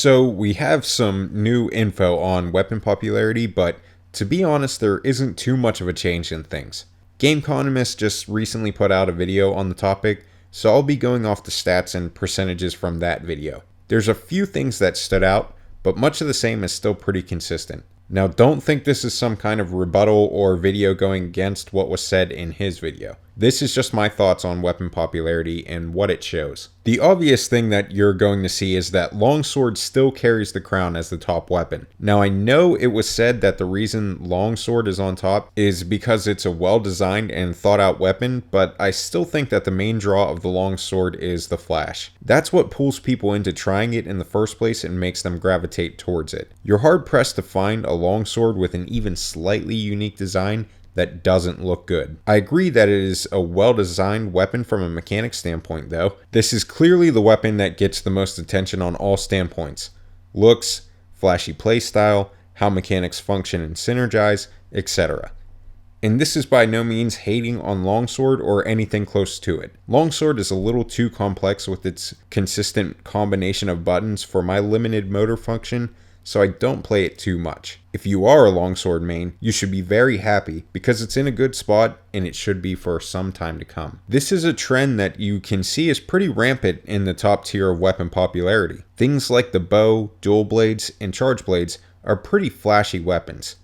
So we have some new info on weapon popularity, but to be honest, there isn't too much of a change in things. Game Economist just recently put out a video on the topic, so I'll be going off the stats and percentages from that video. There's a few things that stood out, but much of the same is still pretty consistent. Now, don't think this is some kind of rebuttal or video going against what was said in his video. This is just my thoughts on weapon popularity and what it shows. The obvious thing that you're going to see is that longsword still carries the crown as the top weapon. Now, I know it was said that the reason longsword is on top is because it's a well-designed and thought-out weapon, but I still think that the main draw of the longsword is the flash. That's what pulls people into trying it in the first place and makes them gravitate towards it. You're hard-pressed to find a longsword with an even slightly unique design that doesn't look good. I agree that it is a well-designed weapon from a mechanic standpoint though. This is clearly the weapon that gets the most attention on all standpoints. Looks, flashy playstyle, how mechanics function and synergize, etc. And this is by no means hating on longsword or anything close to it. Longsword is a little too complex with its consistent combination of buttons for my limited motor function, so I don't play it too much. If you are a longsword main, you should be very happy because it's in a good spot and it should be for some time to come. This is a trend that you can see is pretty rampant in the top tier of weapon popularity. Things like the bow, dual blades, and charge blades are pretty flashy weapons.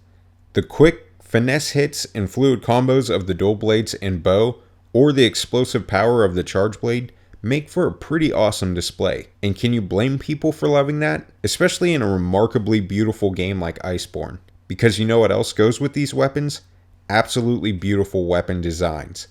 The quick finesse hits and fluid combos of the dual blades and bow, or the explosive power of the charge blade, make for a pretty awesome display. And can you blame people for loving that? Especially in a remarkably beautiful game like Iceborne. Because you know what else goes with these weapons? Absolutely beautiful weapon designs.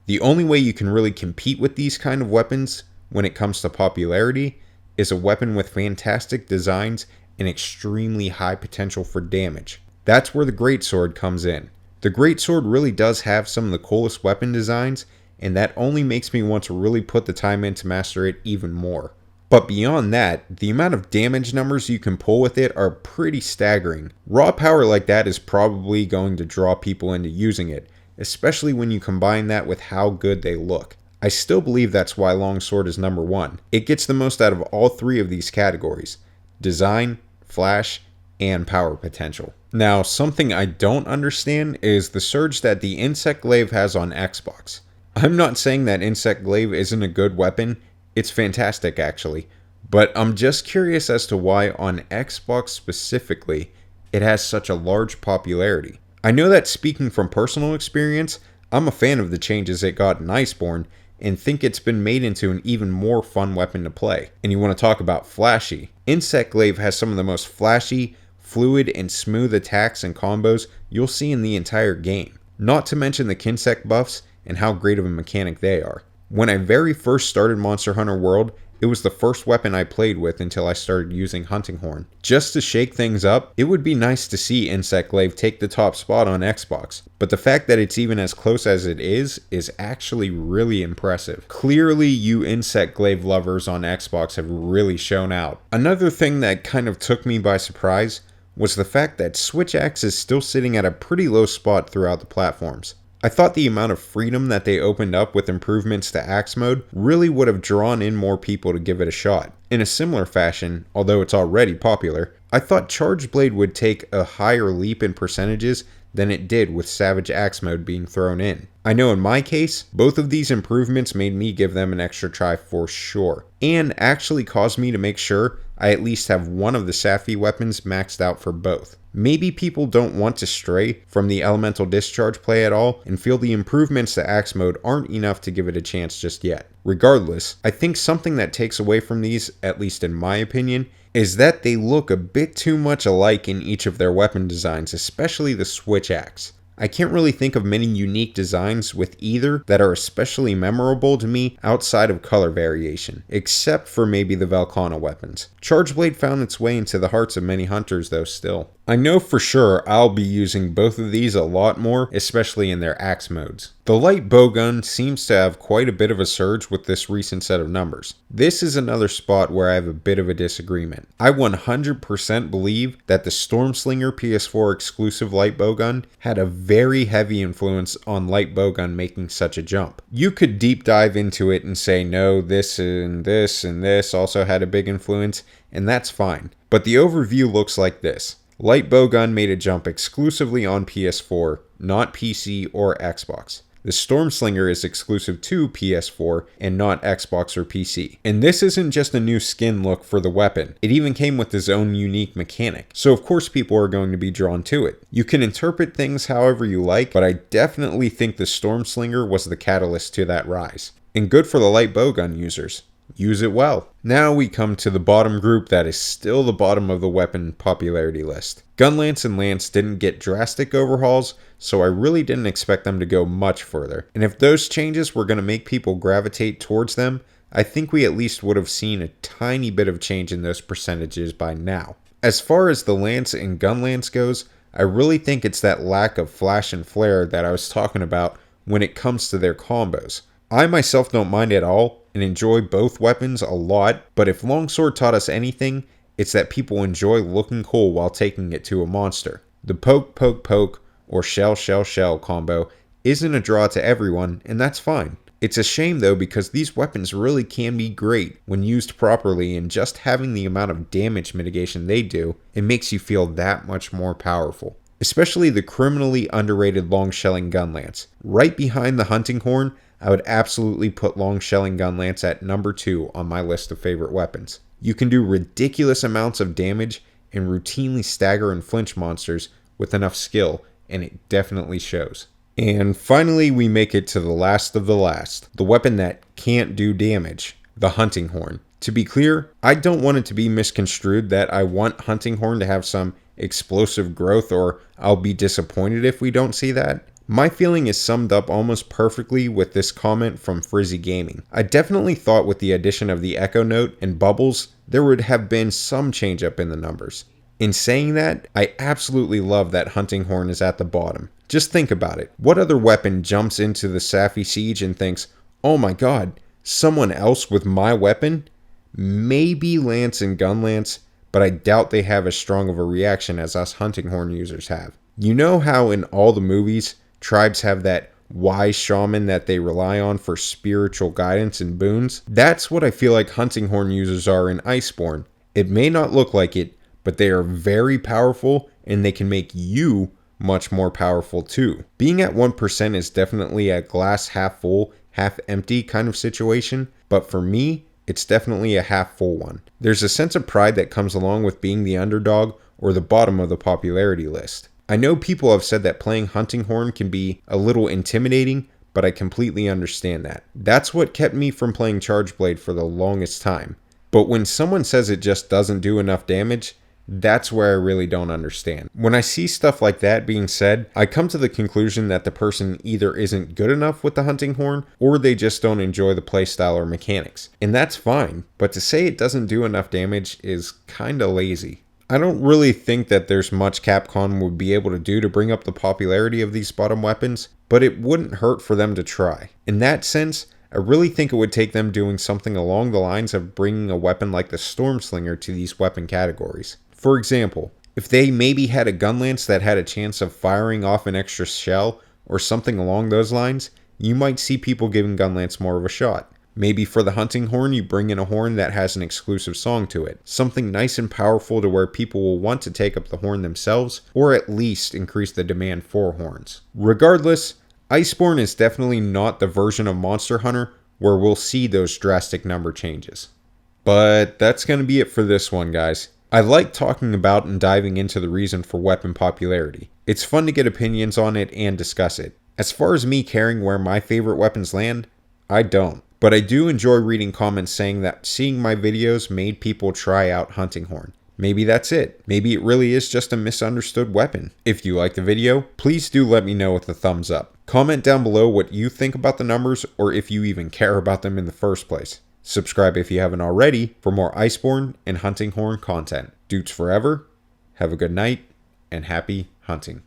The only way you can really compete with these kind of weapons when it comes to popularity is a weapon with fantastic designs and extremely high potential for damage. That's where the greatsword comes in. The greatsword really does have some of the coolest weapon designs, and that only makes me want to really put the time in to master it even more. But beyond that, the amount of damage numbers you can pull with it are pretty staggering. Raw power like that is probably going to draw people into using it, especially when you combine that with how good they look. I still believe that's why longsword is number one. It gets the most out of all three of these categories: design, flash, and power potential. Now, something I don't understand is the surge that the Insect Glaive has on Xbox. I'm not saying that Insect Glaive isn't a good weapon, it's fantastic actually, but I'm just curious as to why on Xbox specifically, it has such a large popularity. I know that speaking from personal experience, I'm a fan of the changes it got in Iceborne, and think it's been made into an even more fun weapon to play. And you want to talk about flashy? Insect Glaive has some of the most flashy, fluid, and smooth attacks and combos you'll see in the entire game. Not to mention the Kinsect buffs and how great of a mechanic they are. When I very first started Monster Hunter World, it was the first weapon I played with until I started using Hunting Horn. Just to shake things up, it would be nice to see Insect Glaive take the top spot on Xbox, but the fact that it's even as close as it is actually really impressive. Clearly, you Insect Glaive lovers on Xbox have really shown out. Another thing that kind of took me by surprise was the fact that Switch Axe is still sitting at a pretty low spot throughout the platforms. I thought the amount of freedom that they opened up with improvements to Axe Mode really would have drawn in more people to give it a shot. In a similar fashion, although it's already popular, I thought Charge Blade would take a higher leap in percentages than it did with Savage Axe Mode being thrown in. I know in my case, both of these improvements made me give them an extra try for sure, and actually caused me to make sure I at least have one of the Saphi weapons maxed out for both. Maybe people don't want to stray from the elemental discharge play at all and feel the improvements to Axe Mode aren't enough to give it a chance just yet. Regardless, I think something that takes away from these, at least in my opinion, is that they look a bit too much alike in each of their weapon designs, especially the Switch Axe. I can't really think of many unique designs with either that are especially memorable to me outside of color variation, except for maybe the Velkhana weapons. Charge Blade found its way into the hearts of many hunters though still. I know for sure I'll be using both of these a lot more, especially in their axe modes. The light bowgun seems to have quite a bit of a surge with this recent set of numbers. This is another spot where I have a bit of a disagreement. I 100% believe that the Stormslinger PS4 exclusive light bowgun had a very heavy influence on light bowgun making such a jump. You could deep dive into it and say, no, this and this and this also had a big influence, and that's fine. But the overview looks like this. Light bowgun made a jump exclusively on PS4, not PC or Xbox. The Stormslinger is exclusive to PS4 and not Xbox or PC. And this isn't just a new skin look for the weapon, it even came with its own unique mechanic. So of course people are going to be drawn to it. You can interpret things however you like, but I definitely think the Stormslinger was the catalyst to that rise. And good for the light bowgun users. Use it well. Now we come to the bottom group that is still the bottom of the weapon popularity list. Gunlance and Lance didn't get drastic overhauls, so I really didn't expect them to go much further. And if those changes were going to make people gravitate towards them, I think we at least would have seen a tiny bit of change in those percentages by now. As far as the Lance and Gunlance goes, I really think it's that lack of flash and flare that I was talking about when it comes to their combos. I myself don't mind at all and enjoy both weapons a lot, but if Longsword taught us anything, it's that people enjoy looking cool while taking it to a monster. The poke poke poke or shell shell shell combo isn't a draw to everyone, and that's fine. It's a shame though, because these weapons really can be great when used properly, and just having the amount of damage mitigation they do, it makes you feel that much more powerful. Especially the criminally underrated long shelling Gunlance. Right behind the hunting horn, I would absolutely put long shelling Gunlance at number 2 on my list of favorite weapons. You can do ridiculous amounts of damage and routinely stagger and flinch monsters with enough skill, and it definitely shows. And finally, we make it to the last of the last, the weapon that can't do damage, the hunting horn. To be clear, I don't want it to be misconstrued that I want hunting horn to have some explosive growth, or I'll be disappointed if we don't see that. My feeling is summed up almost perfectly with this comment from Frizzy Gaming. I definitely thought with the addition of the echo note and bubbles, there would have been some change up in the numbers. In saying that, I absolutely love that hunting horn is at the bottom. Just think about it. What other weapon jumps into the Safi Siege and thinks, oh my god, someone else with my weapon? Maybe Lance and Gunlance, but I doubt they have as strong of a reaction as us hunting horn users have. You know how in all the movies, tribes have that wise shaman that they rely on for spiritual guidance and boons? That's what I feel like hunting horn users are in Iceborne. It may not look like it, but they are very powerful, and they can make you much more powerful too. Being at 1% is definitely a glass half full, half empty kind of situation, but for me, it's definitely a half full one. There's a sense of pride that comes along with being the underdog or the bottom of the popularity list. I know people have said that playing hunting horn can be a little intimidating, but I completely understand that. That's what kept me from playing Chargeblade for the longest time. But when someone says it just doesn't do enough damage, that's where I really don't understand. When I see stuff like that being said, I come to the conclusion that the person either isn't good enough with the hunting horn, or they just don't enjoy the playstyle or mechanics. And that's fine, but to say it doesn't do enough damage is kinda lazy. I don't really think that there's much Capcom would be able to do to bring up the popularity of these bottom weapons, but it wouldn't hurt for them to try. In that sense, I really think it would take them doing something along the lines of bringing a weapon like the Stormslinger to these weapon categories. For example, if they maybe had a Gunlance that had a chance of firing off an extra shell or something along those lines, you might see people giving Gunlance more of a shot. Maybe for the hunting horn, you bring in a horn that has an exclusive song to it. Something nice and powerful to where people will want to take up the horn themselves, or at least increase the demand for horns. Regardless, Iceborne is definitely not the version of Monster Hunter where we'll see those drastic number changes. But that's going to be it for this one, guys. I like talking about and diving into the reason for weapon popularity. It's fun to get opinions on it and discuss it. As far as me caring where my favorite weapons land, I don't. But I do enjoy reading comments saying that seeing my videos made people try out hunting horn. Maybe that's it. Maybe it really is just a misunderstood weapon. If you liked the video, please do let me know with a thumbs up. Comment down below what you think about the numbers, or if you even care about them in the first place. Subscribe if you haven't already for more Iceborne and hunting horn content. Dudes forever, have a good night, and happy hunting.